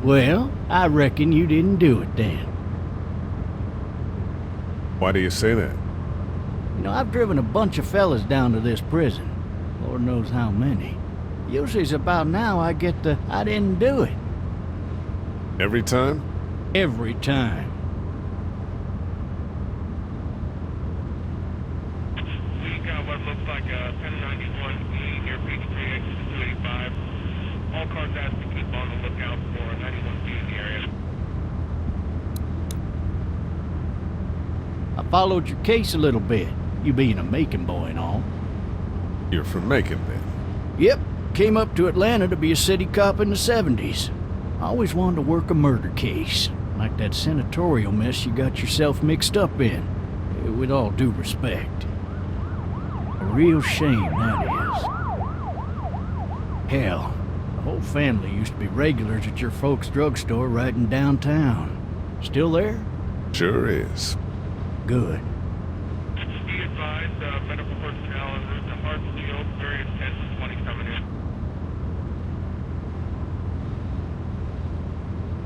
Well, I reckon you didn't do it then. Why do you say that? You know, I've driven a bunch of fellas down to this prison. Lord knows how many. Usually it's about now I get the, I didn't do it. Every time? Every time. We got what looks like a 1091E near Peachtree, exit 285. All cars asked to keep on the lookout for 91B in the area. I followed your case a little bit, you being a Macon boy and all. You're from Macon, then? Yep, came up to Atlanta to be a city cop in the 70s. I always wanted to work a murder case, like that senatorial mess you got yourself mixed up in, with all due respect. A real shame, that is. Hell, the whole family used to be regulars at your folks' drugstore right in downtown. Still there? Sure is. Good. Be advised, medical personnel en route to Hartsfield, various 10 to 20 coming in.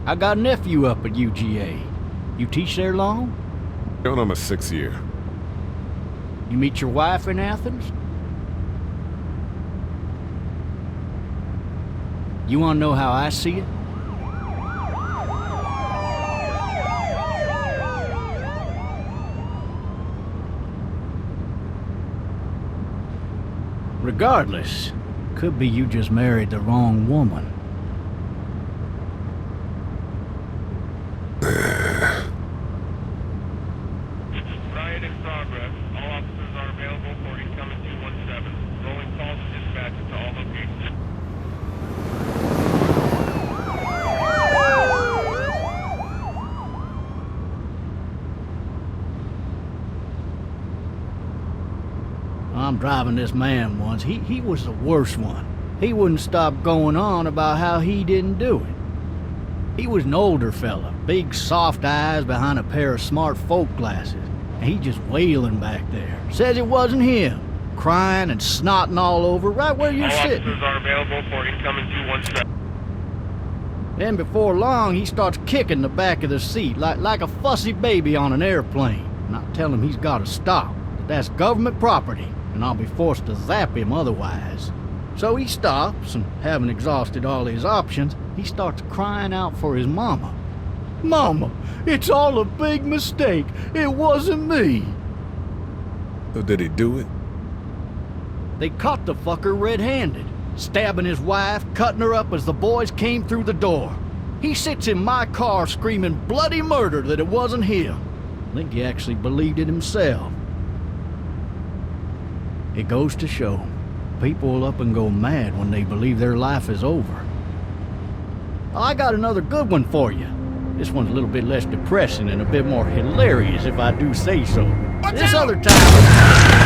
I got a nephew up at UGA. You teach there long? Going on my 6th year. You meet your wife in Athens? You want to know how I see it? Regardless, could be you just married the wrong woman. Riot in progress. All officers are available for incoming 217. Rolling calls and dispatches to all locations. I'm driving this man once. He was the worst one. He wouldn't stop going on about how he didn't do it. He was an older fella, big soft eyes behind a pair of smart folk glasses. And he just wailing back there. Says it wasn't him. Crying and snotting all over right where you're sitting. All officers are available for incoming 217. Then before long, he starts kicking the back of the seat like a fussy baby on an airplane. And I tell him he's got to stop, that that's government property, and I'll be forced to zap him otherwise. So he stops, and having exhausted all his options, he starts crying out for his mama. Mama, it's all a big mistake. It wasn't me. So did he do it? They caught the fucker red-handed, stabbing his wife, cutting her up as the boys came through the door. He sits in my car screaming bloody murder that it wasn't him. I think he actually believed it himself. It goes to show, people will up and go mad when they believe their life is over. I got another good one for you. This one's a little bit less depressing and a bit more hilarious, if I do say so. This other time...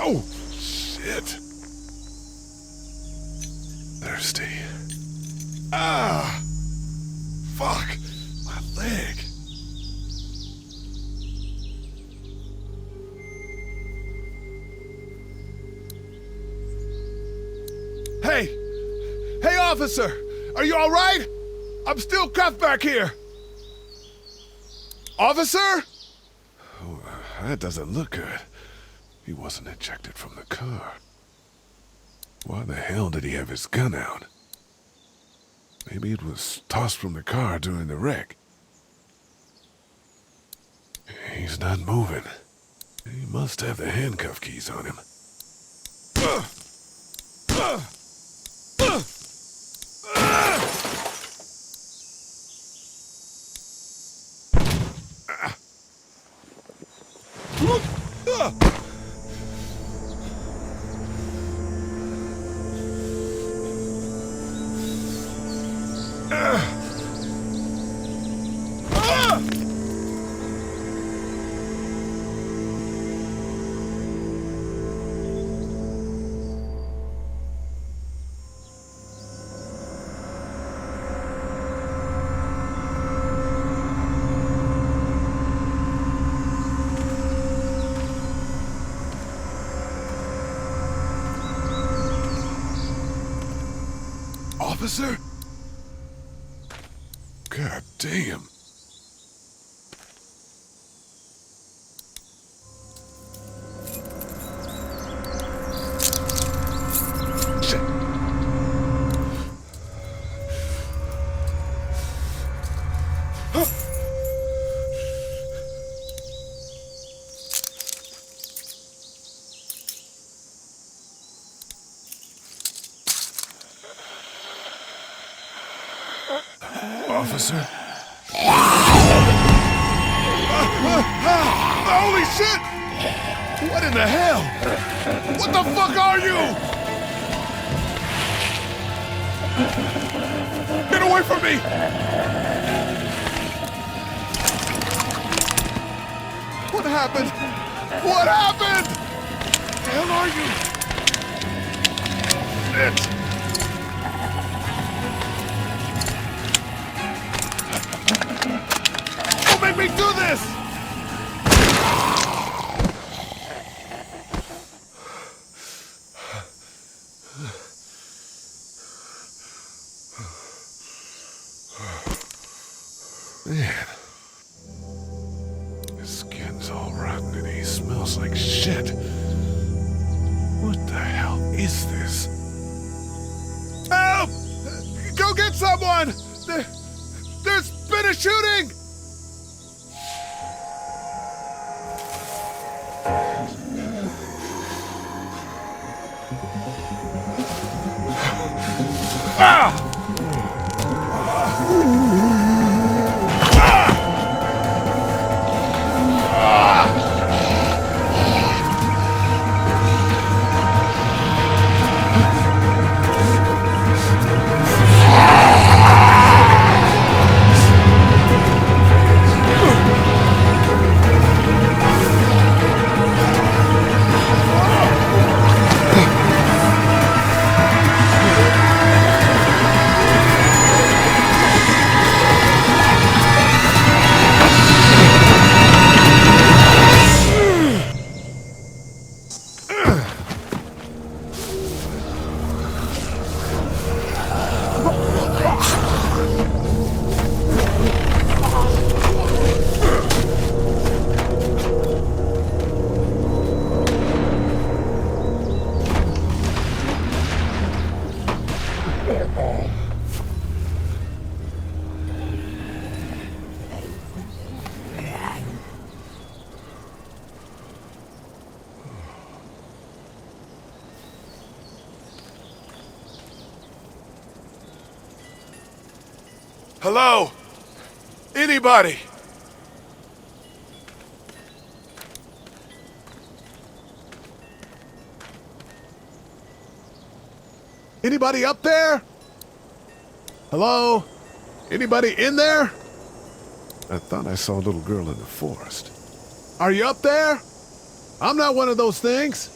Oh, shit. Thirsty. Ah! Fuck! My leg. Hey! Hey, officer! Are you all right? I'm still cuffed back here. Officer? Oh, that doesn't look good. He wasn't ejected from the car. Why the hell did he have his gun out? Maybe it was tossed from the car during the wreck. He's not moving. He must have the handcuff keys on him. Officer? God damn. Shit. Huh. Officer? Holy shit! What in the hell? What the fuck are you? Get away from me! What happened? What happened? The hell are you? Shit! Don't make me do this! Man, his skin's all rotten and he smells like shit. What the hell is this? Help! Go get someone! There's been a shooting! Ah! Hello? Anybody? Anybody up there? Hello? Anybody in there? I thought I saw a little girl in the forest. Are you up there? I'm not one of those things.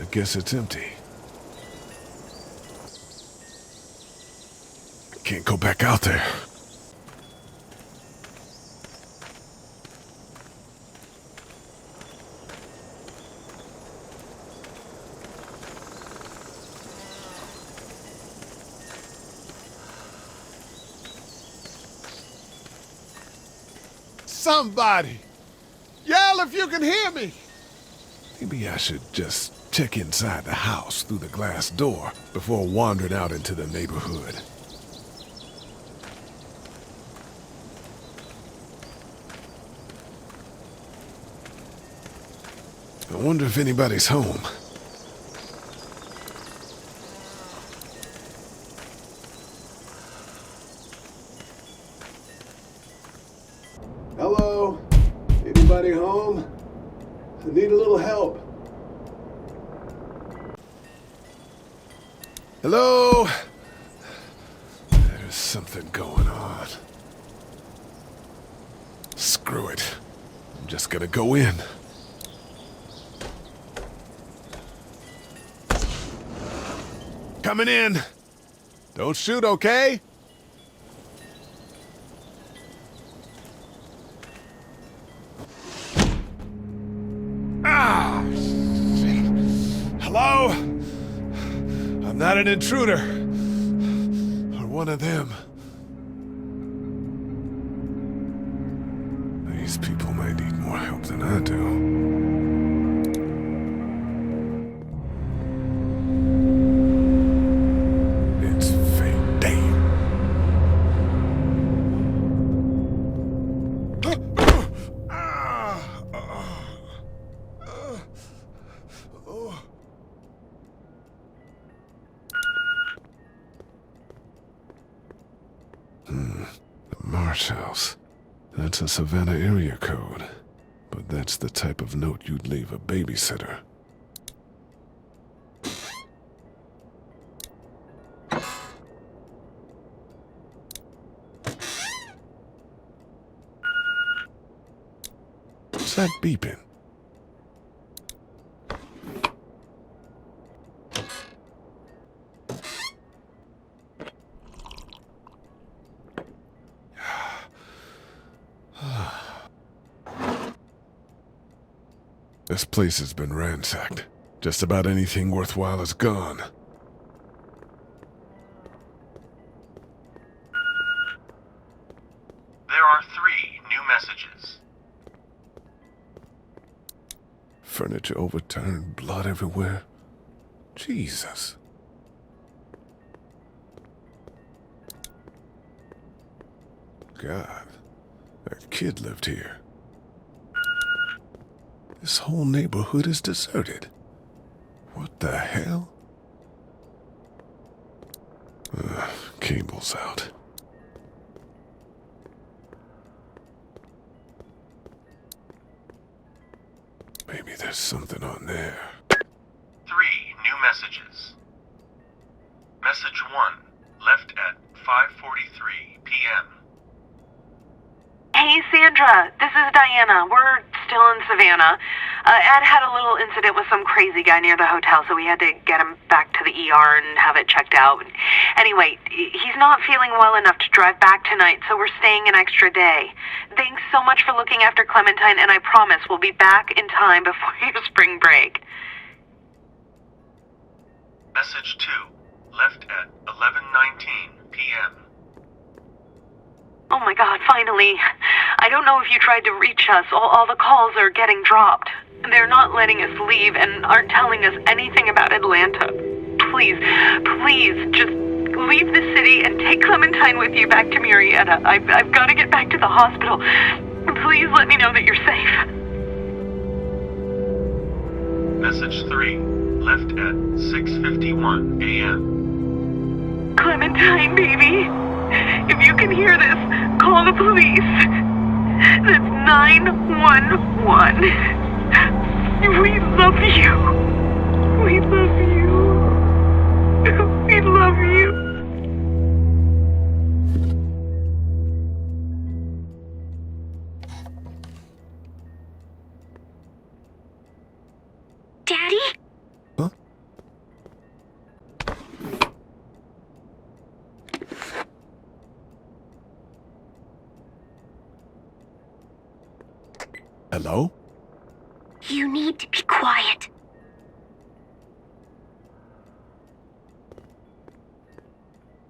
I guess it's empty. I can't go back out there. somebody! Yell if you can hear me! Maybe I should just check inside the house through the glass door before wandering out into the neighborhood. I wonder if anybody's home. Hello? Anybody home? I need a little help. Hello? There's something going on. Screw it. I'm just gonna go in. Coming in. Don't shoot, okay? Ah! Shit. Hello? I'm not an intruder. Or one of them. These people may need more help than I do. Marsh House. That's a Savannah area code. But that's the type of note you'd leave a babysitter. What's that beeping? This place has been ransacked. Just about anything worthwhile is gone. There are 3 new messages. Furniture overturned, blood everywhere. Jesus. God, that kid lived here. This whole neighborhood is deserted. What the hell? Cable's out. Maybe there's something on there. 3 new messages. Message 1, left at 5:43 p.m. Hey, Sandra, this is Diana. We're still in Savannah. Ed had a little incident with some crazy guy near the hotel, so we had to get him back to the ER and have it checked out. Anyway, he's not feeling well enough to drive back tonight, so we're staying an extra day. Thanks so much for looking after Clementine, and I promise we'll be back in time before your spring break. Message 2, left at 11:19 p.m. Oh my God, finally. I don't know if you tried to reach us. All the calls are getting dropped. They're not letting us leave and aren't telling us anything about Atlanta. Please, just leave the city and take Clementine with you back to Murrieta. I've got to get back to the hospital. Please let me know that you're safe. Message 3, left at 6:51 a.m. Clementine, baby. If you can hear this, call the police. That's 911. We love you. We love you. We love you. Daddy? Huh? Hello? You need to be quiet.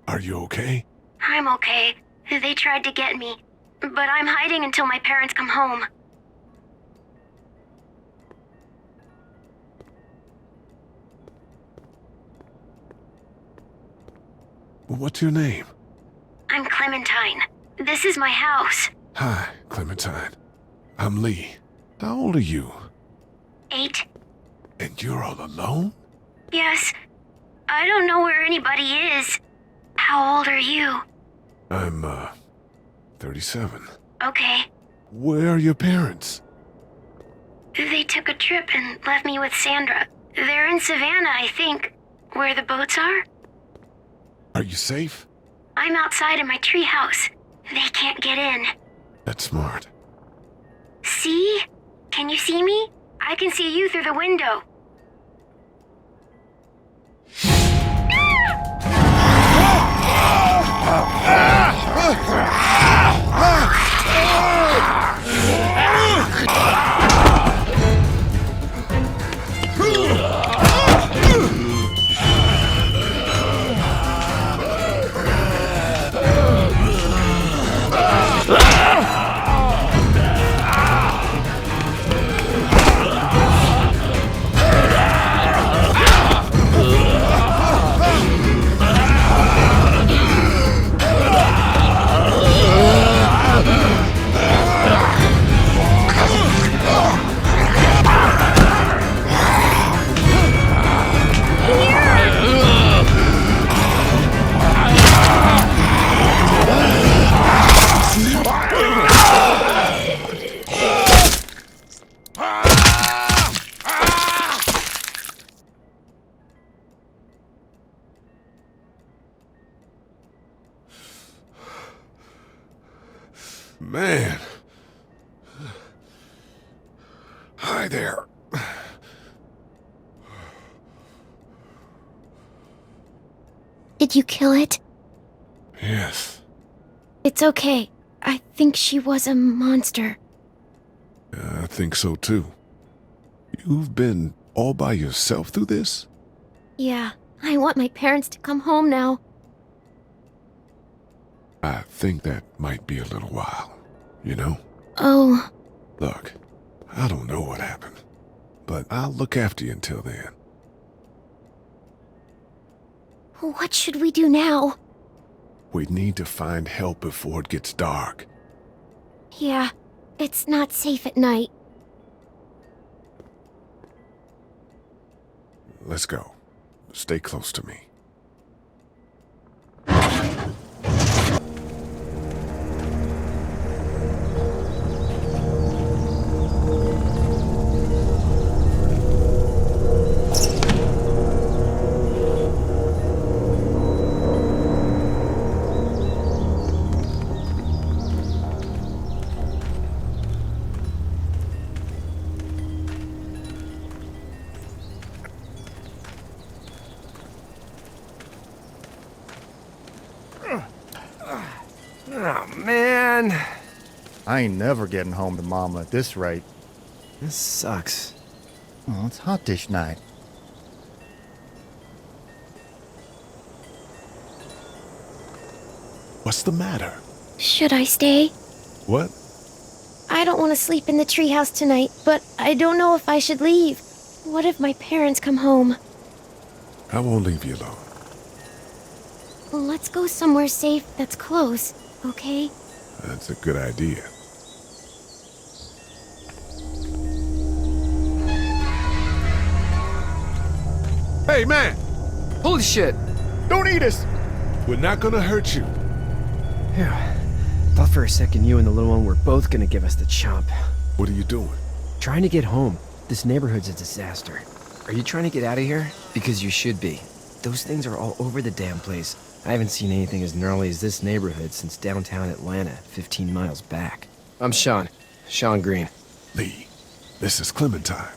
Are you okay? I'm okay. They tried to get me. but I'm hiding until my parents come home. What's your name? I'm Clementine. This is my house. Hi, Clementine. I'm Lee. How old are you? 8. And you're all alone? Yes. I don't know where anybody is. How old are you? I'm, 37. Okay. Where are your parents? They took a trip and left me with Sandra. They're in Savannah, I think. Where the boats are? Are you safe? I'm outside in my treehouse. They can't get in. That's smart. See? Can you see me? I can see you through the window. Man. Hi there. Did you kill it? Yes. It's okay. I think she was a monster. I think so too. You've been all by yourself through this? Yeah, I want my parents to come home now. I think that might be a little while, you know? Oh, Look, I don't know what happened, but I'll look after you until then. what should we do now? We need to find help before it gets dark. Yeah, it's not safe at night. Let's go. Stay close to me. Oh, man. I ain't never getting home to Mama at this rate. This sucks. Oh, it's hot dish night. What's the matter? Should I stay? What? I don't want to sleep in the treehouse tonight, but I don't know if I should leave. What if my parents come home? I won't leave you alone. Let's go somewhere safe that's close, okay? That's a good idea. Hey, man! Holy shit! Don't eat us! We're not gonna hurt you. Yeah. Thought for a second you and the little one were both gonna give us the chomp. What are you doing? Trying to get home. This neighborhood's a disaster. Are you trying to get out of here? Because you should be. Those things are all over the damn place. I haven't seen anything as gnarly as this neighborhood since downtown Atlanta, 15 miles back. I'm Sean. Sean Green. Lee, this is Clementine.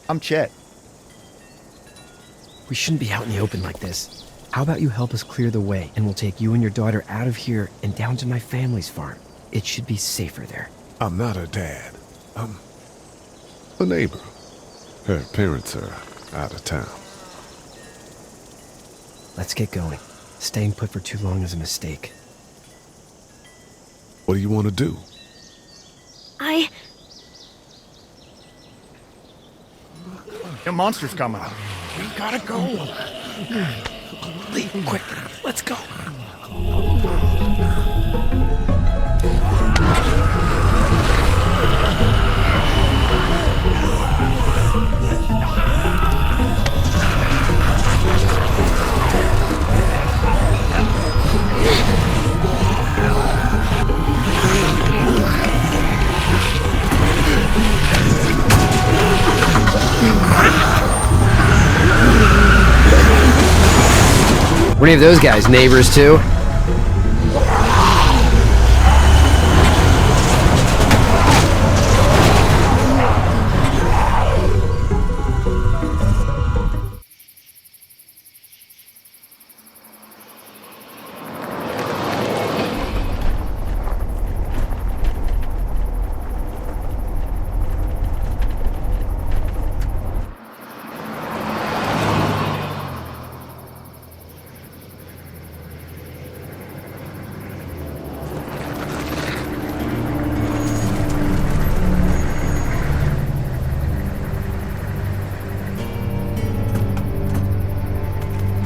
I'm Chet. We shouldn't be out in the open like this. How about you help us clear the way, and we'll take you and your daughter out of here and down to my family's farm. It should be safer there. I'm not her dad. I'm a neighbor. Her parents are out of town. Let's get going. Staying put for too long is a mistake. What do you want to do? The monster's coming. We gotta go. Lee, quick, let's go. Were any of those guys neighbors too?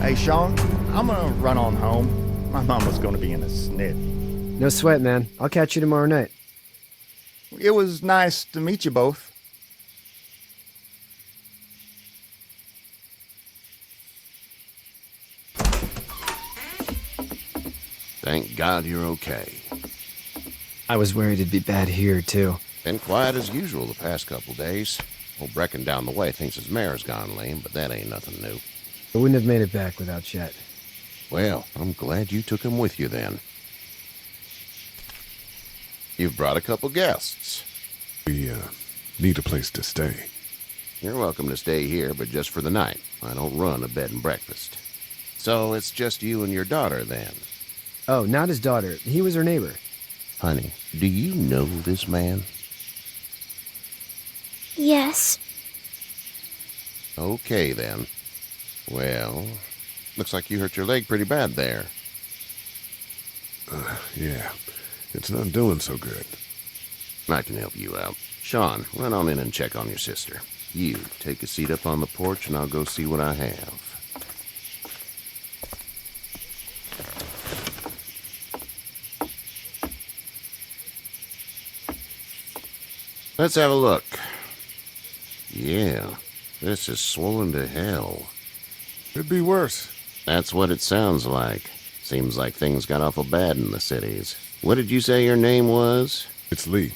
Hey, Sean, I'm gonna run on home. My mama's gonna be in a snit. No sweat, man. I'll catch you tomorrow night. It was nice to meet you both. Thank God you're okay. I was worried it'd be bad here, too. Been quiet as usual the past couple days. Old Brecken down the way thinks his mare's gone lame, but that ain't nothing new. I wouldn't have made it back without Chet. Well, I'm glad you took him with you then. You've brought a couple guests. We, need a place to stay. You're welcome to stay here, but just for the night. I don't run a bed and breakfast. So it's just you and your daughter then? Oh, not his daughter. He was her neighbor. Honey, do you know this man? Yes. Okay then. Well, looks like you hurt your leg pretty bad there. Yeah. It's not doing so good. I can help you out. Sean, run on in and check on your sister. You, take a seat up on the porch and I'll go see what I have. Let's have a look. Yeah, this is swollen to hell. Could be worse. That's what it sounds like. Seems like things got awful bad in the cities. What did you say your name was? It's Lee.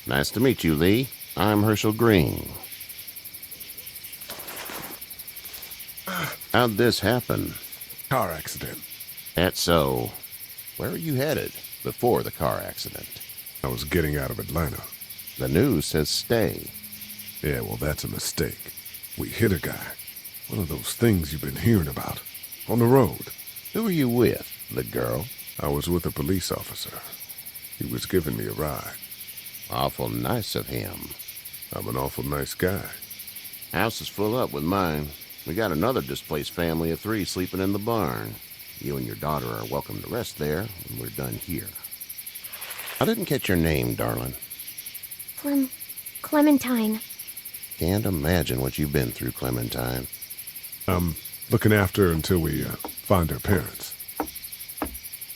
Nice to meet you, Lee. I'm Herschel Green. How'd this happen? Car accident. That's so. Where are you headed before the car accident? I was getting out of Atlanta. The news says stay. Yeah, well, that's a mistake. We hit a guy. One of those things you've been hearing about. On the road. Who are you with? The girl? I was with a police officer. He was giving me a ride. Awful nice of him. I'm an awful nice guy. House is full up with mine. We got another displaced family of 3 sleeping in the barn. You and your daughter are welcome to rest there when we're done here. I didn't catch your name, darling. Clementine. Can't imagine what you've been through, Clementine. I'm looking after her until we find her parents.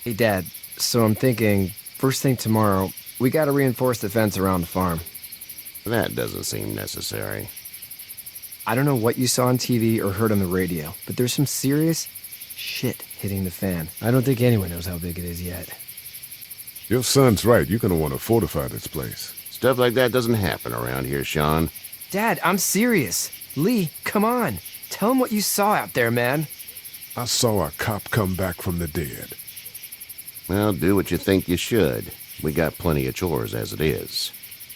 Hey, Dad, so I'm thinking, first thing tomorrow, we gotta reinforce the fence around the farm. That doesn't seem necessary. I don't know what you saw on TV or heard on the radio, but there's some serious shit hitting the fan. I don't think anyone knows how big it is yet. Your son's right. You're gonna want to fortify this place. Stuff like that doesn't happen around here, Sean. Dad, I'm serious. Lee, come on. Tell him what you saw out there, man. I saw a cop come back from the dead. Well, do what you think you should. We got plenty of chores as it is.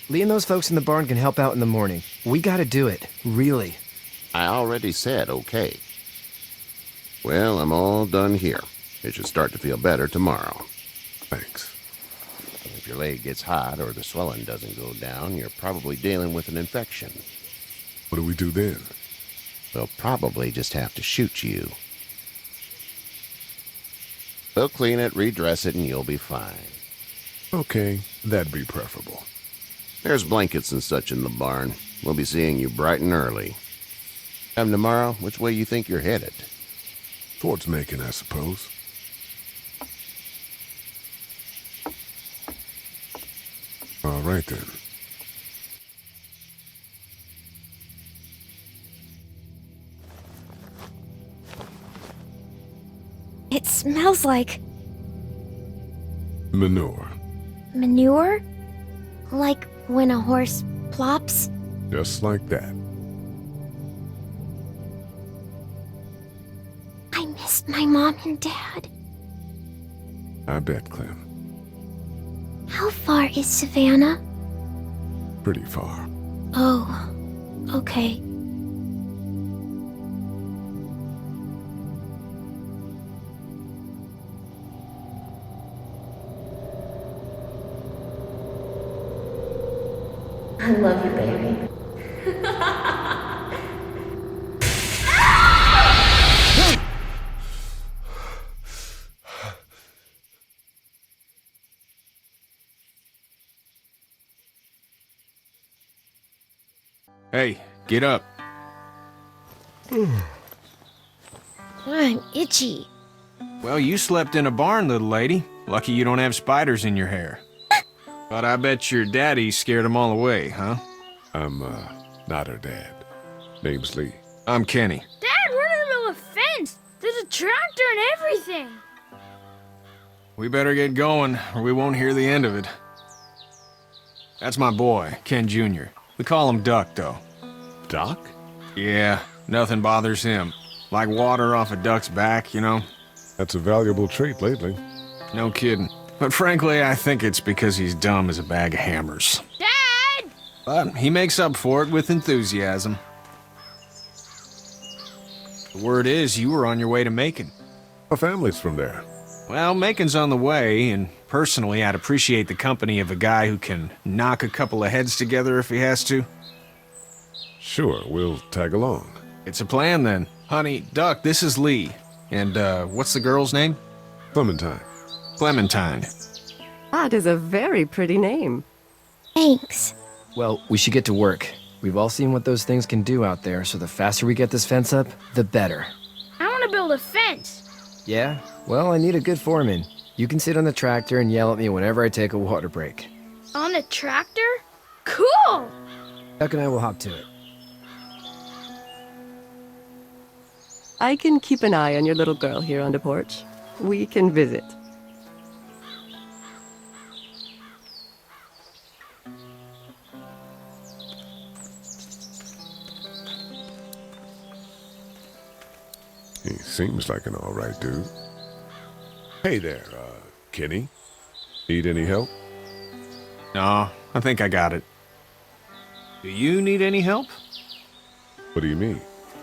Lee and those folks in the barn can help out in the morning. We gotta do it. Really. I already said okay. Well, I'm all done here. It should start to feel better tomorrow. Thanks. If your leg gets hot or the swelling doesn't go down, you're probably dealing with an infection. What do we do then? They'll probably just have to shoot you. They'll clean it, redress it, and you'll be fine. Okay, that'd be preferable. There's blankets and such in the barn. We'll be seeing you bright and early. Come tomorrow, which way you think you're headed? Towards Macon, I suppose. All right, then. It smells like Manure. manure? Like when a horse plops? Just like that. I miss my mom and dad. I bet, Clem. How far is Savannah? Pretty far. Oh, okay. I love you, baby. Hey, get up. I'm itchy. Well, you slept in a barn, little lady. Lucky you don't have spiders in your hair. But I bet your daddy scared them all away, huh? I'm, not her dad. Name's Lee. I'm Kenny. Dad, we're in the middle of a fence. There's a tractor and everything. We better get going, or we won't hear the end of it. That's my boy, Ken Jr. We call him Duck, though. Doc? Yeah, nothing bothers him. Like water off a duck's back, you know? That's a valuable trait lately. No kidding. But frankly, I think it's because he's dumb as a bag of hammers. Dad! But he makes up for it with enthusiasm. The word is you were on your way to Macon. Our family's from there. Well, Macon's on the way, and personally, I'd appreciate the company of a guy who can knock a couple of heads together if he has to. Sure, we'll tag along. It's a plan, then. Honey, Duck, this is Lee. And, what's the girl's name? Clementine. Clementine. That is a very pretty name. Thanks. Well, we should get to work. We've all seen what those things can do out there, so the faster we get this fence up, the better. I want to build a fence. Yeah? Well, I need a good foreman. You can sit on the tractor and yell at me whenever I take a water break. On the tractor? Cool! Duck and I will hop to it. I can keep an eye on your little girl here on the porch. We can visit. He seems like an all right dude. Hey there, Kenny. Need any help? No, I think I got it. Do you need any help? What do you mean?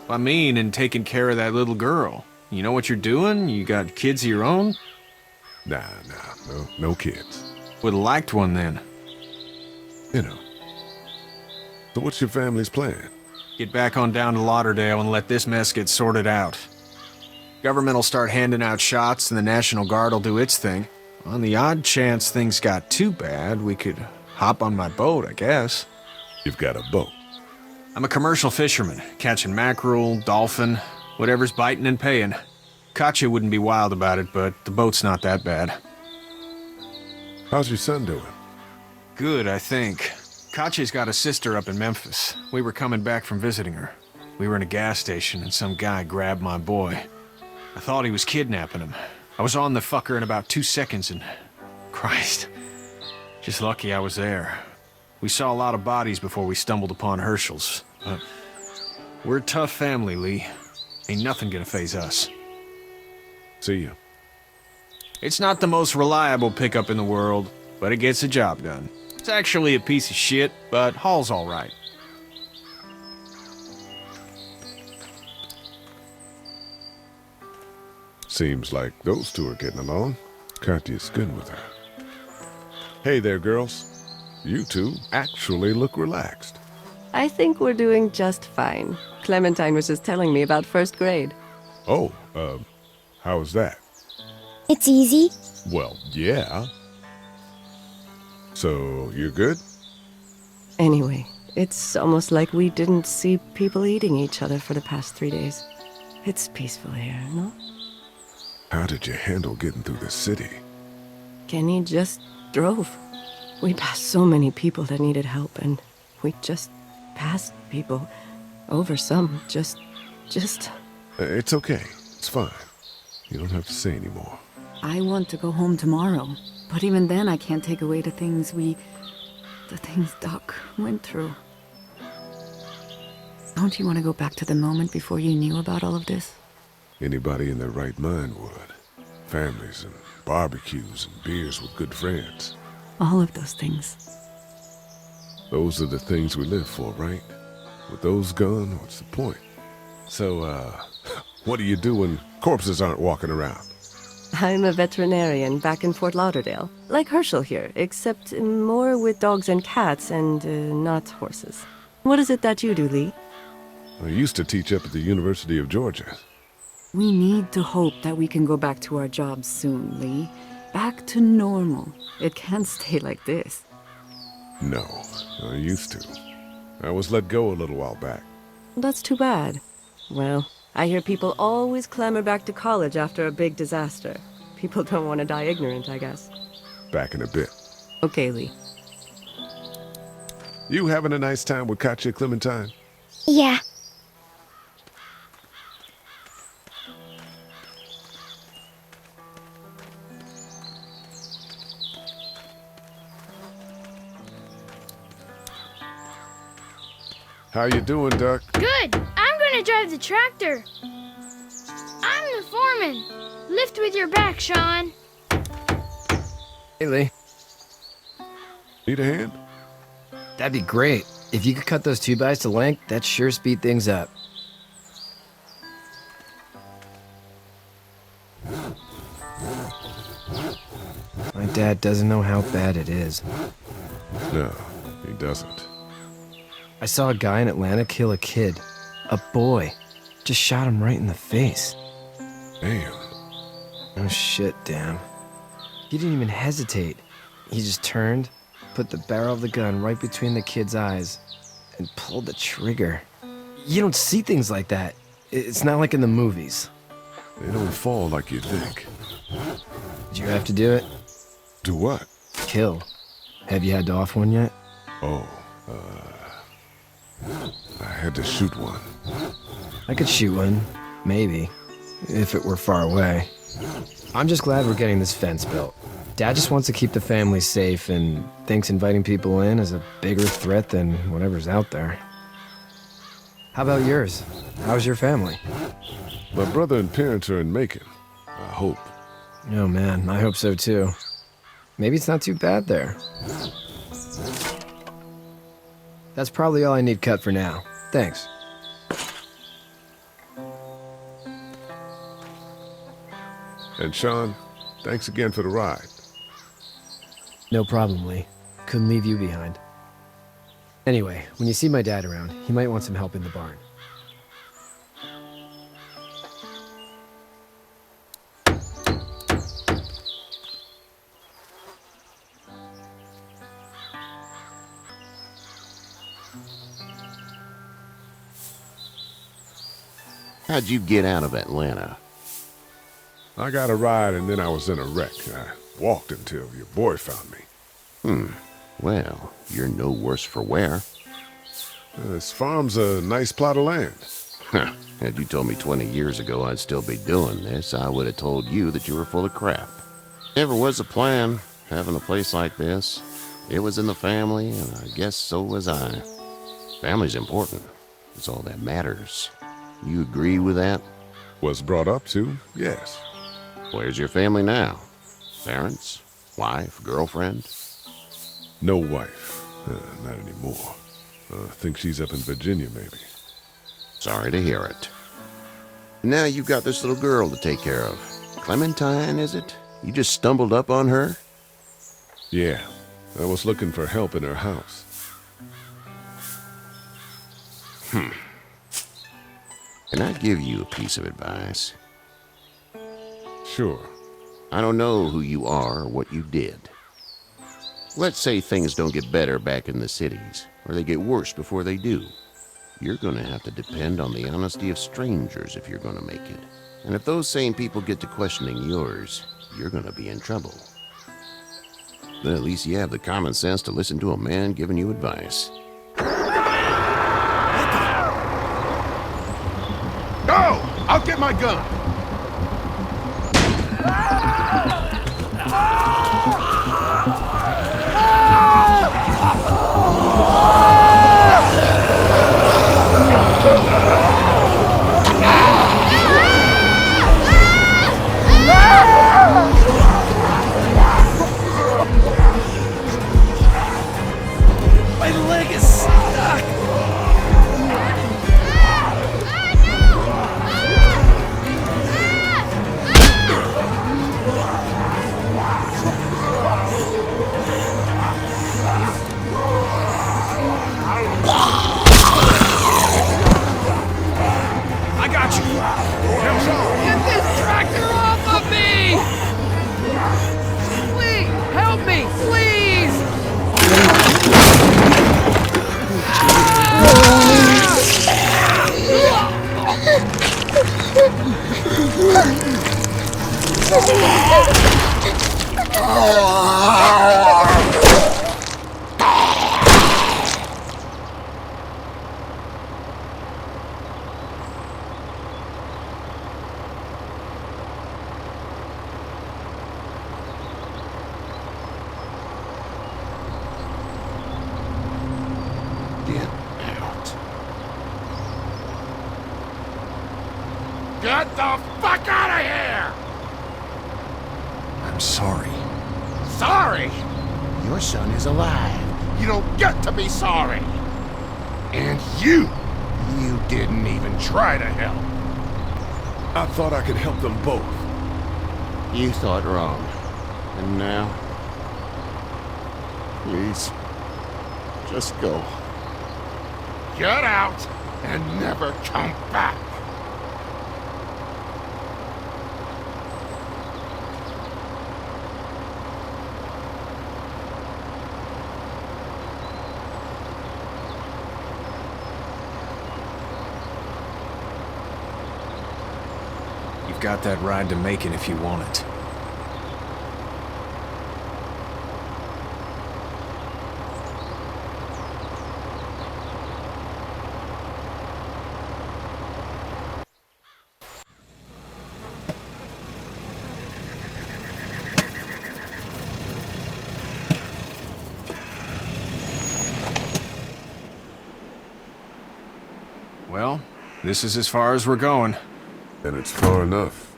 I mean, in taking care of that little girl. You know what you're doing? You got kids of your own? Nah, no kids. Would've liked one then. You know. So what's your family's plan? Get back on down to Lauderdale and let this mess get sorted out. Government will start handing out shots and the National Guard will do its thing. On the odd chance things got too bad, we could hop on my boat, I guess. You've got a boat. I'm a commercial fisherman, catching mackerel, dolphin, whatever's biting and paying. Katya wouldn't be wild about it, but the boat's not that bad. How's your son doing? Good, I think. Katya's got a sister up in Memphis. We were coming back from visiting her. We were in a gas station and some guy grabbed my boy. I thought he was kidnapping him. I was on the fucker in about 2 seconds and... Christ. Just lucky I was there. We saw a lot of bodies before we stumbled upon Herschel's. But we're a tough family, Lee. Ain't nothing gonna faze us. See you. It's not the most reliable pickup in the world, but it gets the job done. It's actually a piece of shit, but haul's all right. Seems like those two are getting along. Katya's good with her. Hey there, girls. You two actually look relaxed. I think we're doing just fine. Clementine was just telling me about first grade. Oh, how was that? It's easy. Well, yeah. So, you're good? Anyway, it's almost like we didn't see people eating each other for the past 3 days. It's peaceful here, no? How did you handle getting through the city? Kenny just drove. We passed so many people that needed help, and we just passed people. Over some, just... It's okay. It's fine. You don't have to say anymore. I want to go home tomorrow, but even then I can't take away the things Doc went through. Don't you want to go back to the moment before you knew about all of this? Anybody in their right mind would. Families and barbecues and beers with good friends. All of those things. Those are the things we live for, right? With those gone, what's the point? So, what do you do when corpses aren't walking around? I'm a veterinarian back in Fort Lauderdale. Like Herschel here, except more with dogs and cats and not horses. What is it that you do, Lee? I used to teach up at the University of Georgia. We need to hope that we can go back to our jobs soon, Lee. Back to normal. It can't stay like this. No, I used to. I was let go a little while back. That's too bad. Well, I hear people always clamor back to college after a big disaster. People don't want to die ignorant, I guess. Back in a bit. Okay, Lee. You having a nice time with Katya, Clementine? Yeah. How you doing, Duck? Good. I'm gonna drive the tractor. I'm the foreman. Lift with your back, Sean. Hey, Lee. Need a hand? That'd be great. If you could cut those 2x to length, that'd sure speed things up. My dad doesn't know how bad it is. No, he doesn't. I saw a guy in Atlanta kill a kid. A boy. Just shot him right in the face. Damn. Oh shit, damn. He didn't even hesitate. He just turned, put the barrel of the gun right between the kid's eyes, and pulled the trigger. You don't see things like that. It's not like in the movies. They don't fall like you think. Did you have to do it? Do what? Kill. Have you had to off one yet? Oh, I had to shoot one. I could shoot one. Maybe. If it were far away. I'm just glad we're getting this fence built. Dad just wants to keep the family safe and thinks inviting people in is a bigger threat than whatever's out there. How about yours? How's your family? My brother and parents are in Macon. I hope. Oh man, I hope so too. Maybe it's not too bad there. That's probably all I need cut for now. Thanks. And Sean, thanks again for the ride. No problem, Lee. Couldn't leave you behind. Anyway, when you see my dad around, he might want some help in the barn. How'd you get out of Atlanta? I got a ride and then I was in a wreck. I walked until your boy found me. Well, you're no worse for wear. This farm's a nice plot of land. Had you told me 20 years ago I'd still be doing this, I would have told you that you were full of crap. Never was a plan, having a place like this. It was in the family, and I guess so was I. Family's important. It's all that matters. You agree with that? Was brought up to, yes. Where's your family now? Parents? Wife? Girlfriend? No wife. Not anymore. I think she's up in Virginia, maybe. Sorry to hear it. Now you've got this little girl to take care of. Clementine, is it? You just stumbled up on her? Yeah. I was looking for help in her house. Can I give you a piece of advice? Sure. I don't know who you are or what you did. Let's say things don't get better back in the cities, or they get worse before they do. You're gonna have to depend on the honesty of strangers if you're gonna make it. And if those same people get to questioning yours, you're gonna be in trouble. Then at least you have the common sense to listen to a man giving you advice. No! I'll get my gun! My leg is stuck! I got you. Get this tractor off of me! Please, help me, please! Get the fuck out of here! I'm sorry. Sorry? Your son is alive. You don't get to be sorry. And you didn't even try to help. I thought I could help them both. You thought wrong. And now? Please, just go. Get out and never come back. You've got that ride to Macon if you want it. Well, this is as far as we're going. And it's far enough.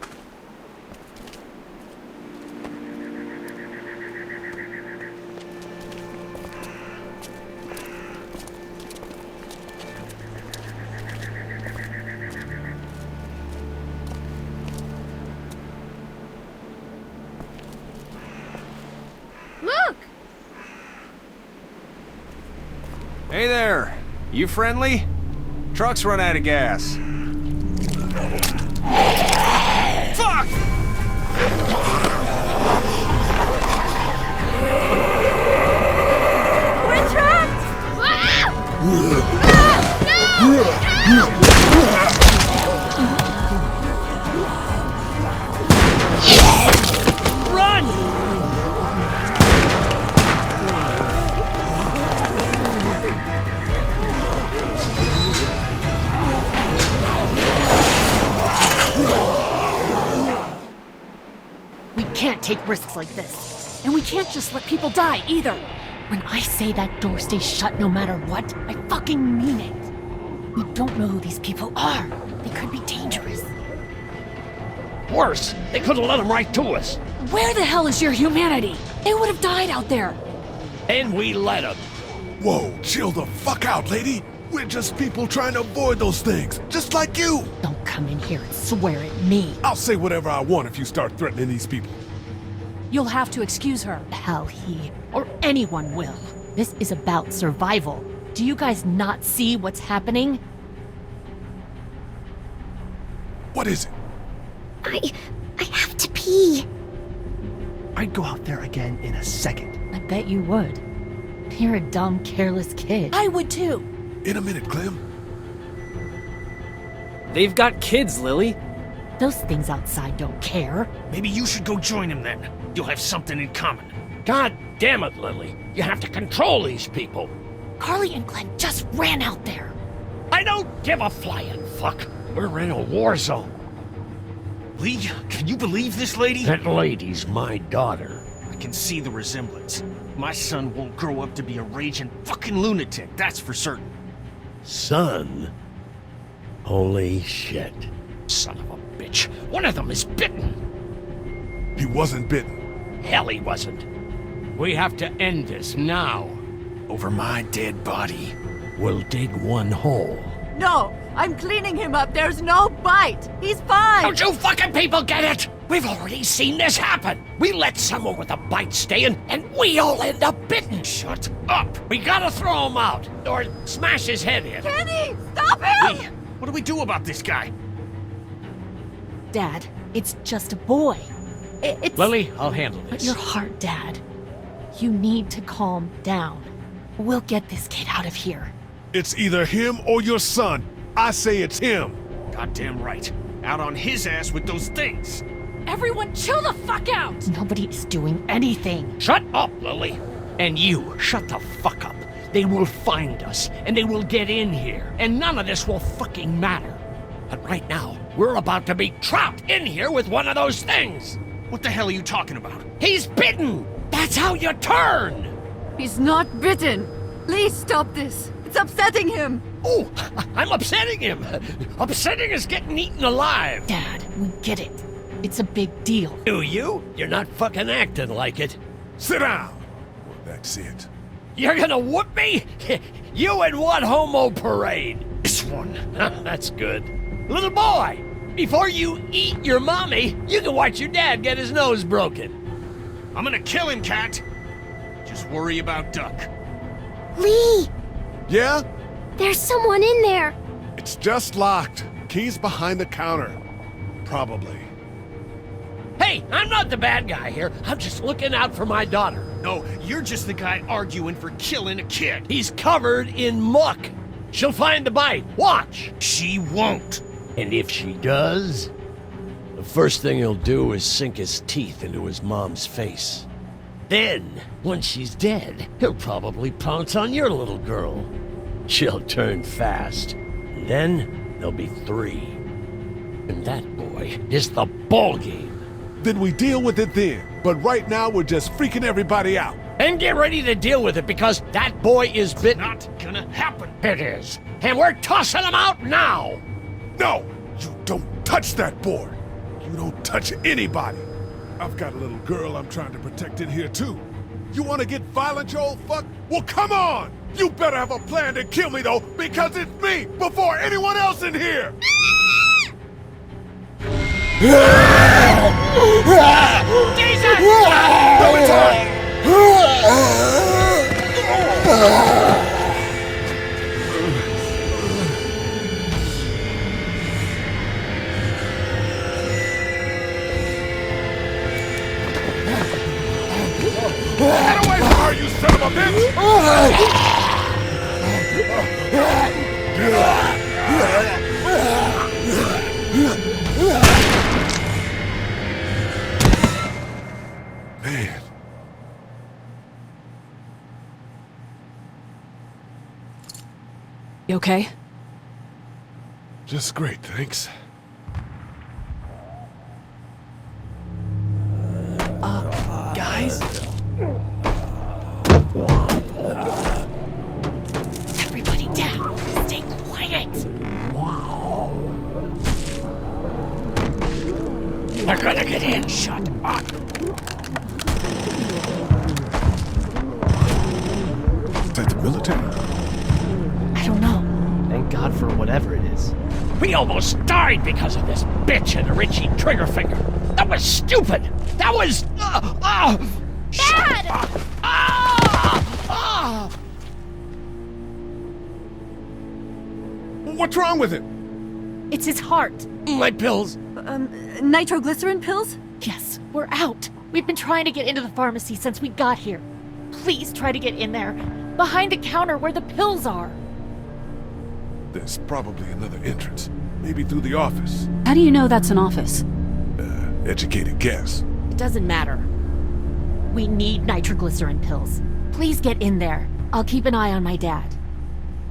Look! Hey there! You friendly? Truck's run out of gas. Fuck! We're trapped! Run! We can't take risks like this. And we can't just let people die, either. When I say that door stays shut no matter what, I fucking mean it. We don't know who these people are. They could be dangerous. Worse, they could have let them right to us. Where the hell is your humanity? They would have died out there. And we let them. Whoa, chill the fuck out, lady. We're just people trying to avoid those things, just like you. Don't come in here and swear at me. I'll say whatever I want if you start threatening these people. You'll have to excuse her. Hell, he or anyone will. This is about survival. Do you guys not see what's happening? What is it? I have to pee. I'd go out there again in a second. I'm bet you would. You're a dumb, careless kid. I would too. In a minute, Clem. They've got kids, Lily. Those things outside don't care. Maybe you should go join him then. You'll have something in common. God damn it, Lily. You have to control these people. Carly and Glenn just ran out there. I don't give a flying fuck. We're in a war zone. Lee, can you believe this lady? That lady's my daughter. I can see the resemblance. My son won't grow up to be a raging fucking lunatic, that's for certain. Son? Holy shit. Son of a bitch. One of them is bitten. He wasn't bitten. Hell, he wasn't. We have to end this now. Over my dead body. We'll dig one hole. No, I'm cleaning him up. There's no bite. He's fine. Don't you fucking people get it? We've already seen this happen. We let someone with a bite stay in, and we all end up bitten. Shut up. We gotta throw him out, or smash his head in. Kenny, stop him! Lee, what do we do about this guy? Dad, it's just a boy. It's... Lily, I'll handle this. But your heart, Dad. You need to calm down. We'll get this kid out of here. It's either him or your son. I say it's him. Goddamn right. Out on his ass with those things. Everyone chill the fuck out! Nobody is doing anything. Shut up, Lily. And you, shut the fuck up. They will find us, and they will get in here, and none of this will fucking matter. But right now, we're about to be trapped in here with one of those things. What the hell are you talking about? He's bitten! That's how you turn! He's not bitten. Please stop this. It's upsetting him. Oh, I'm upsetting him. Upsetting is getting eaten alive. Dad, we get it. It's a big deal. Do you? You're not fucking acting like it. Sit down. Well, that's it. You're gonna whoop me? You and what homo parade? This one. That's good. Little boy, before you eat your mommy, you can watch your dad get his nose broken. I'm gonna kill him, Cat. Just worry about Duck. Lee! Yeah? There's someone in there. It's just locked. Key's behind the counter. Probably. Hey, I'm not the bad guy here. I'm just looking out for my daughter. No, you're just the guy arguing for killing a kid. He's covered in muck. She'll find the bite. Watch. She won't. And if she does, the first thing he'll do is sink his teeth into his mom's face. Then, once she's dead, he'll probably pounce on your little girl. She'll turn fast. And then, there'll be 3. And that, boy, is the ball game. Then we deal with it then. But right now, we're just freaking everybody out. And get ready to deal with it, because that boy is bitten. Not gonna happen. It is. And we're tossing him out now. No! You don't touch that boy! You don't touch anybody! I've got a little girl I'm trying to protect in here, too. You want to get violent, you old fuck? Well, come on! You better have a plan to kill me, though, because it's me before anyone else in here! Jesus! Get away from her, you son of a bitch! Man. You okay? Just great, thanks. Guys? Everybody down! Stay quiet! They're gonna get in. Shut up. Is that the military? I don't know. Thank God for whatever it is. We almost died because of this bitch and a Richie trigger finger. That was stupid. That was... Dad! What's wrong with it? It's his heart. My pills. Nitroglycerin pills? Yes, we're out. We've been trying to get into the pharmacy since we got here. Please try to get in there. Behind the counter where the pills are. There's probably another entrance. Maybe through the office. How do you know that's an office? Educated guess. It doesn't matter. We need nitroglycerin pills. Please get in there. I'll keep an eye on my dad.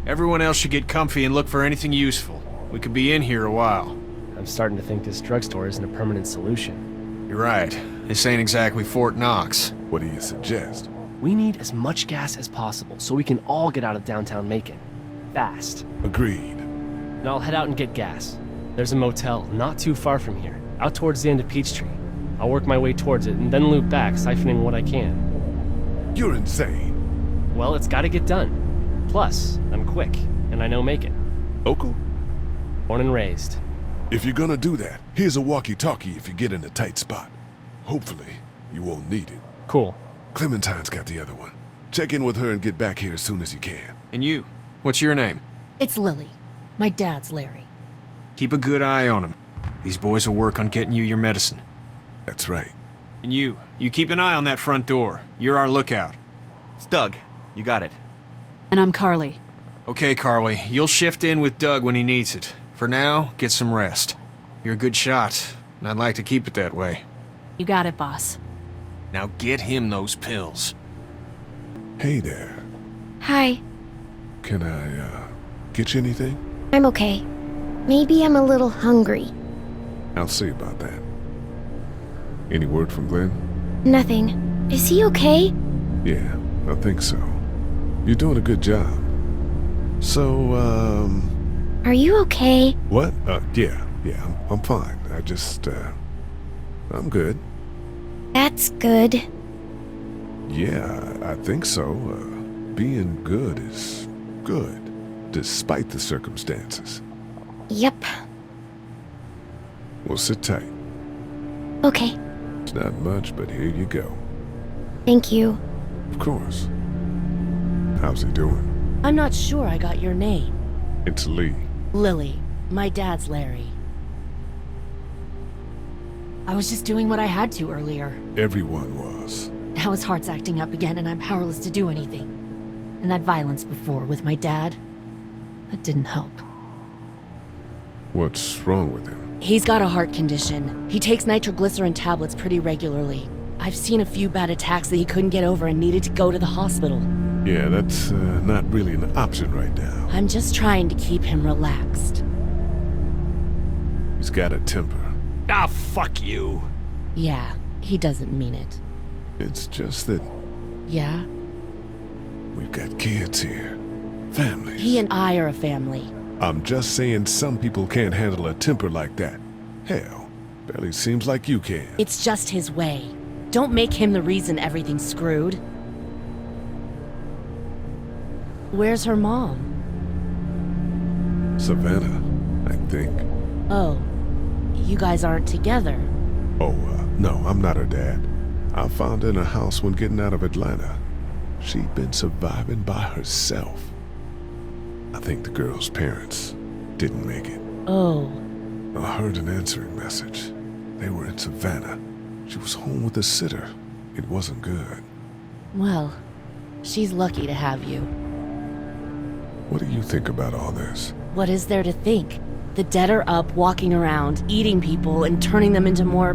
Everyone else should get comfy and look for anything useful. We could be in here a while. I'm starting to think this drugstore isn't a permanent solution. You're right. This ain't exactly Fort Knox. What do you suggest? We need as much gas as possible so we can all get out of downtown Macon. Fast. Agreed. And I'll head out and get gas. There's a motel not too far from here, out towards the end of Peachtree. I'll work my way towards it and then loop back, siphoning what I can. You're insane. Well, it's gotta get done. Plus, I'm quick, and I know Macon. Local? Born and raised. If you're gonna do that, here's a walkie-talkie if you get in a tight spot. Hopefully, you won't need it. Cool. Clementine's got the other one. Check in with her and get back here as soon as you can. And you? What's your name? It's Lily. My dad's Larry. Keep a good eye on him. These boys will work on getting you your medicine. That's right. And you keep an eye on that front door. You're our lookout. It's Doug. You got it. And I'm Carly. Okay, Carly. You'll shift in with Doug when he needs it. For now, get some rest. You're a good shot, and I'd like to keep it that way. You got it, boss. Now get him those pills. Hey there. Hi. Can I, get you anything? I'm okay. Maybe I'm a little hungry. I'll see about that. Any word from Glenn? Nothing. Is he okay? Yeah, I think so. You're doing a good job. So, Are you okay? What? Yeah, I'm fine. I just, I'm good. That's good. Yeah, I think so. Being good is good, despite the circumstances. Yep. Well, sit tight. Okay. It's not much, but here you go. Thank you. Of course. How's he doing? I'm not sure I got your name. It's Lee. Lily. My dad's Larry. I was just doing what I had to earlier. Everyone was. Now his heart's acting up again and I'm powerless to do anything. And that violence before with my dad, that didn't help. What's wrong with him? He's got a heart condition. He takes nitroglycerin tablets pretty regularly. I've seen a few bad attacks that he couldn't get over and needed to go to the hospital. Yeah, that's not really an option right now. I'm just trying to keep him relaxed. He's got a temper. Ah, fuck you. Yeah, he doesn't mean it. It's just that Yeah? we've got kids here. Families. He and I are a family. I'm just saying some people can't handle a temper like that. Hell, barely seems like you can. It's just his way. Don't make him the reason everything's screwed. Where's her mom? Savannah, I think. Oh, you guys aren't together. Oh, no, I'm not her dad. I found her in a house when getting out of Atlanta. She'd been surviving by herself. I think the girl's parents didn't make it. Oh. I heard an answering message. They were in Savannah. She was home with a sitter. It wasn't good. Well, she's lucky to have you. What do you think about all this? What is there to think? The dead are up, walking around, eating people, and turning them into more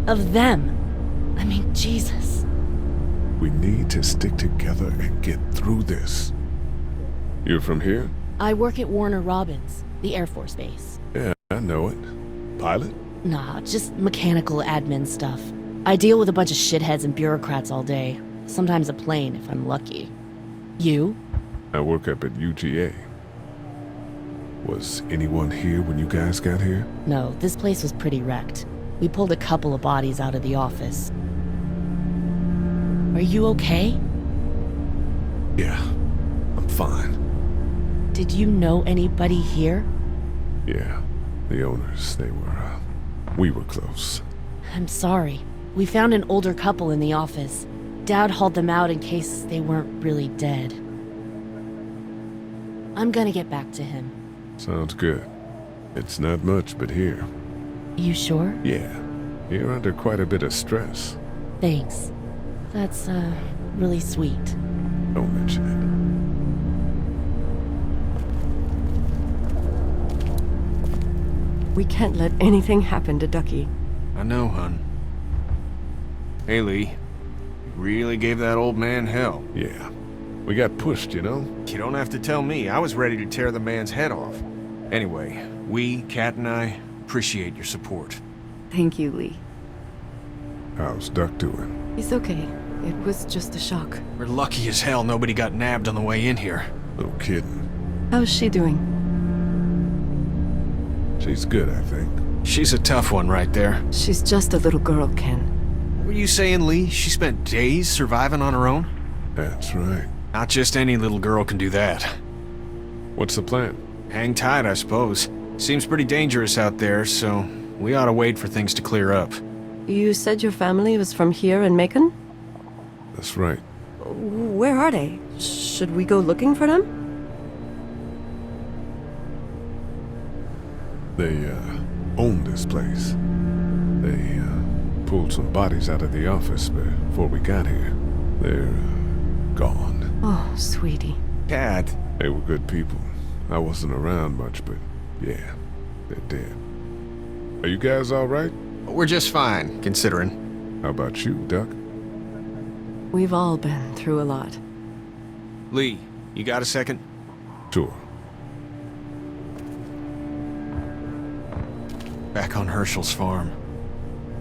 of them. I mean, Jesus. We need to stick together and get through this. You're from here? I work at Warner Robins, the Air Force Base. Yeah, I know it. Pilot? Nah, just mechanical admin stuff. I deal with a bunch of shitheads and bureaucrats all day. Sometimes a plane, if I'm lucky. You? I work up at UGA. Was anyone here when you guys got here? No, this place was pretty wrecked. We pulled a couple of bodies out of the office. Are you okay? Yeah, I'm fine. Did you know anybody here? Yeah, the owners, we were close. I'm sorry. We found an older couple in the office. Dad hauled them out in case they weren't really dead. I'm gonna get back to him. Sounds good. It's not much, but here. You sure? Yeah, you're under quite a bit of stress. Thanks. That's, really sweet. Don't mention We can't let anything happen to Ducky. I know, hun. Hey, Lee. You really gave that old man hell. Yeah. We got pushed, you know? You don't have to tell me. I was ready to tear the man's head off. Anyway, we, Kat and I, appreciate your support. Thank you, Lee. How's Duck doing? He's okay. It was just a shock. We're lucky as hell nobody got nabbed on the way in here. No kidding. How's she doing? She's good, I think. She's a tough one right there. She's just a little girl, Ken. What were you saying, Lee? She spent days surviving on her own? That's right. Not just any little girl can do that. What's the plan? Hang tight, I suppose. Seems pretty dangerous out there, so we ought to wait for things to clear up. You said your family was from here in Macon? That's right. Where are they? Should we go looking for them? They, own this place. They, pulled some bodies out of the office before we got here. They're, gone. Oh, sweetie. Kat. They were good people. I wasn't around much, but yeah, they're dead. Are you guys all right? We're just fine, considering. How about you, Duck? We've all been through a lot. Lee, you got a second? Sure. Back on Herschel's farm.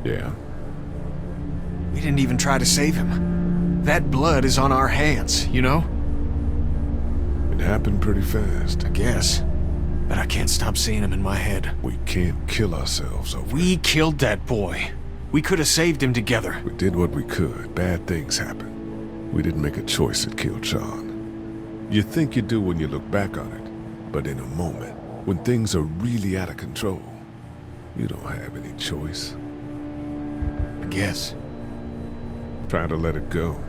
Yeah. We didn't even try to save him. That blood is on our hands, you know? It happened pretty fast. I guess. But I can't stop seeing him in my head. We can't kill ourselves over We killed that boy. We could have saved him together. We did what we could. Bad things happen. We didn't make a choice that killed Sean. You think you do when you look back on it. But in a moment, when things are really out of control, you don't have any choice. I guess. Try to let it go.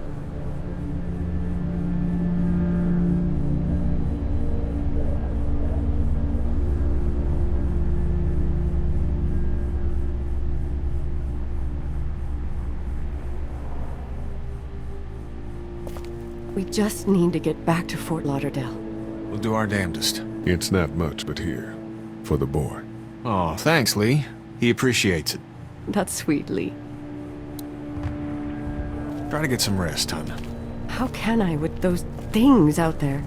We just need to get back to Fort Lauderdale. We'll do our damnedest. It's not much, but here. For the boy. Oh, thanks, Lee. He appreciates it. That's sweet, Lee. Try to get some rest, hon. How can I with those things out there?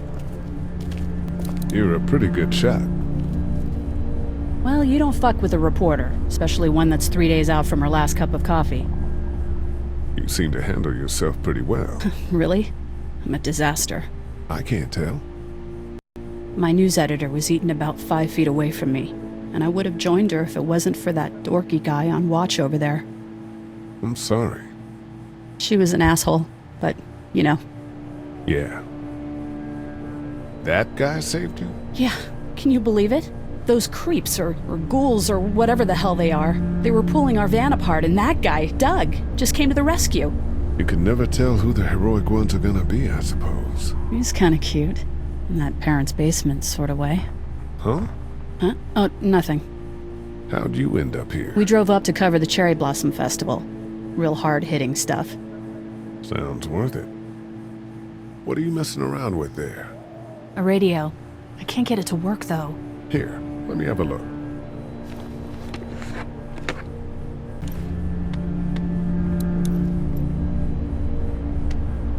You're a pretty good shot. Well, you don't fuck with a reporter, especially one that's 3 days out from her last cup of coffee. You seem to handle yourself pretty well. Really? I'm a disaster. I can't tell. My news editor was eaten about 5 feet away from me, and I would have joined her if it wasn't for that dorky guy on watch over there. I'm sorry. She was an asshole, but, you know. Yeah. That guy saved you? Yeah, can you believe it? Those creeps, or ghouls, or whatever the hell they are, they were pulling our van apart, and that guy, Doug, just came to the rescue. You can never tell who the heroic ones are gonna be, I suppose. He's kinda cute. In that parents' basement sort of way. Huh? Huh? Oh, nothing. How'd you end up here? We drove up to cover the Cherry Blossom Festival. Real hard-hitting stuff. Sounds worth it. What are you messing around with there? A radio. I can't get it to work, though. Here, let me have a look.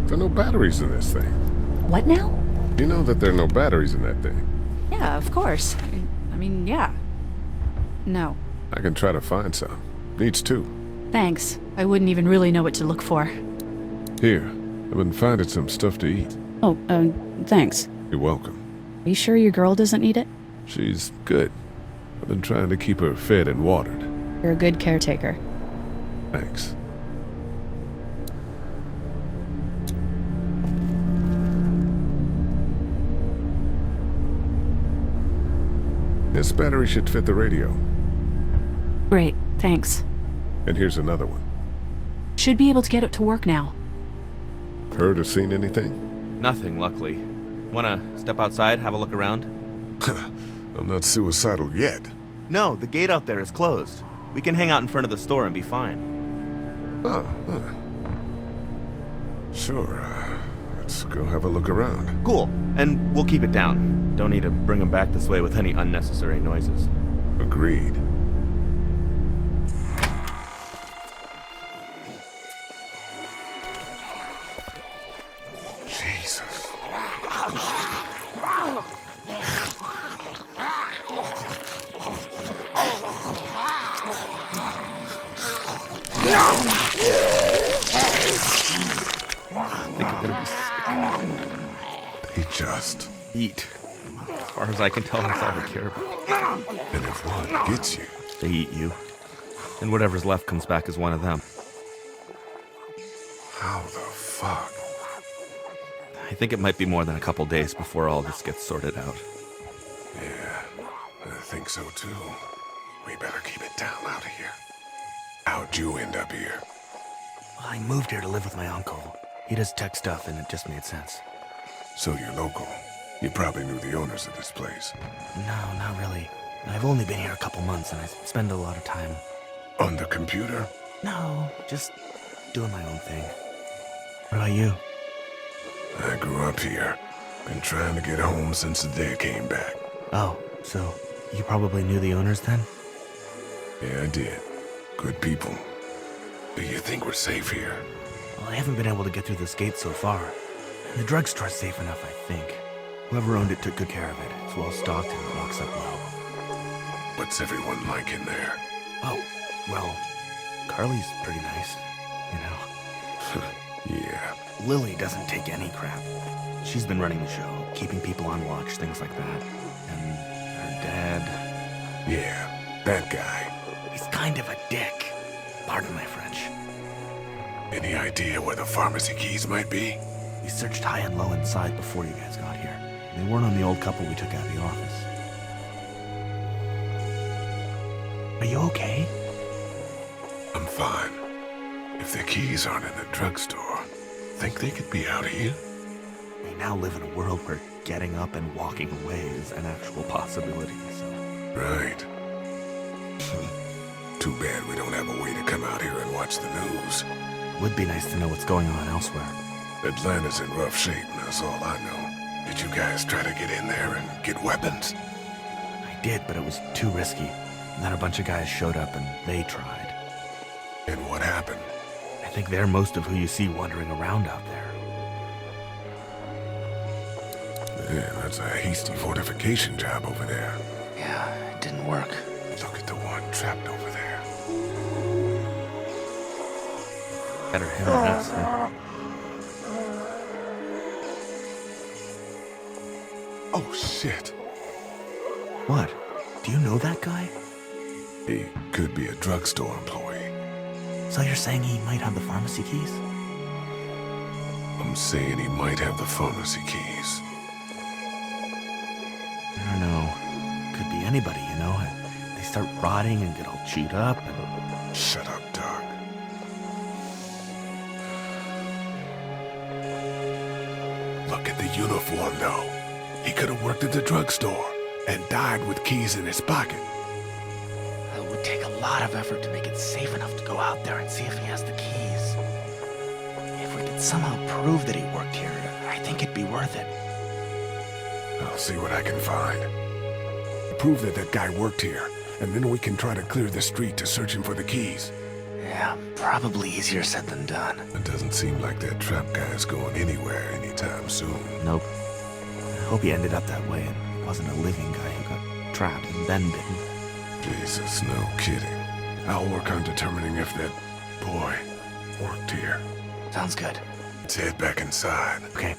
There are no batteries in this thing. What now? You know that there are no batteries in that thing. Yeah, of course. I mean, yeah. No. I can try to find some. Needs two. Thanks. I wouldn't even really know what to look for. Here, I've been finding some stuff to eat. Oh, thanks. You're welcome. Are you sure your girl doesn't need it? She's good. I've been trying to keep her fed and watered. You're a good caretaker. Thanks. This battery should fit the radio. Great, thanks. And here's another one. Should be able to get it to work now. Heard or seen anything? Nothing, luckily. Wanna step outside, have a look around? I'm not suicidal yet. No, the gate out there is closed. We can hang out in front of the store and be fine. Oh, Sure, let's go have a look around. Cool. And we'll keep it down. Don't need to bring him back this way with any unnecessary noises. Agreed. Jesus. They just eat. As far as I can tell, that's all they care about. And if one gets you, they eat you. And whatever's left comes back as one of them. How the fuck? I think it might be more than a couple days before all this gets sorted out. Yeah, I think so too. We better keep it down out of here. How'd you end up here? Well, I moved here to live with my uncle. He does tech stuff, and it just made sense. So you're local. You probably knew the owners of this place. No, not really. I've only been here a couple months, and I spend a lot of time... On the computer? No, just doing my own thing. What about you? I grew up here. Been trying to get home since the day I came back. Oh, so you probably knew the owners then? Yeah, I did. Good people. Do you think we're safe here? Well, I haven't been able to get through this gate so far. The drugstore's safe enough, I think. Whoever owned it took good care of it. It's well stocked and it locks up well. What's everyone like in there? Oh, well, Carly's pretty nice, you know. Yeah. Lily doesn't take any crap. She's been running the show, keeping people on watch, things like that. And her dad... Yeah, that guy. He's kind of a dick. Pardon my French. Any idea where the pharmacy keys might be? We searched high and low inside before you guys got here. They weren't on the old couple we took out of the office. Are you okay? I'm fine. If the keys aren't in the drugstore, think they could be out here? We now live in a world where getting up and walking away is an actual possibility, so... Right. Too bad we don't have a way to come out here and watch the news. Would be nice to know what's going on elsewhere. Atlanta's in rough shape, and that's all I know. Did you guys try to get in there and get weapons? I did, but it was too risky. And then a bunch of guys showed up and they tried. And what happened? I think they're most of who you see wandering around out there. Man, that's a hasty fortification job over there. Yeah, it didn't work. Look at the one trapped over there. Better him than us, huh? Oh, shit. What? Do you know that guy? He could be a drugstore employee. So you're saying he might have the pharmacy keys? I'm saying he might have the pharmacy keys. I don't know. Could be anybody, you know? They start rotting and get all chewed up and... Shut up, Doc. Look at the uniform, though. He could have worked at the drugstore and died with keys in his pocket. It would take a lot of effort to make it safe enough to go out there and see if he has the keys. If we could somehow prove that he worked here, I think it'd be worth it. I'll see what I can find. Prove that that guy worked here, and then we can try to clear the street to search him for the keys. Yeah, probably easier said than done. It doesn't seem like that trap guy's going anywhere anytime soon. Nope. I hope he ended up that way and wasn't a living guy who got trapped and then bitten. Jesus, no kidding. I'll work on determining if that boy worked here. Sounds good. Let's head back inside. Okay.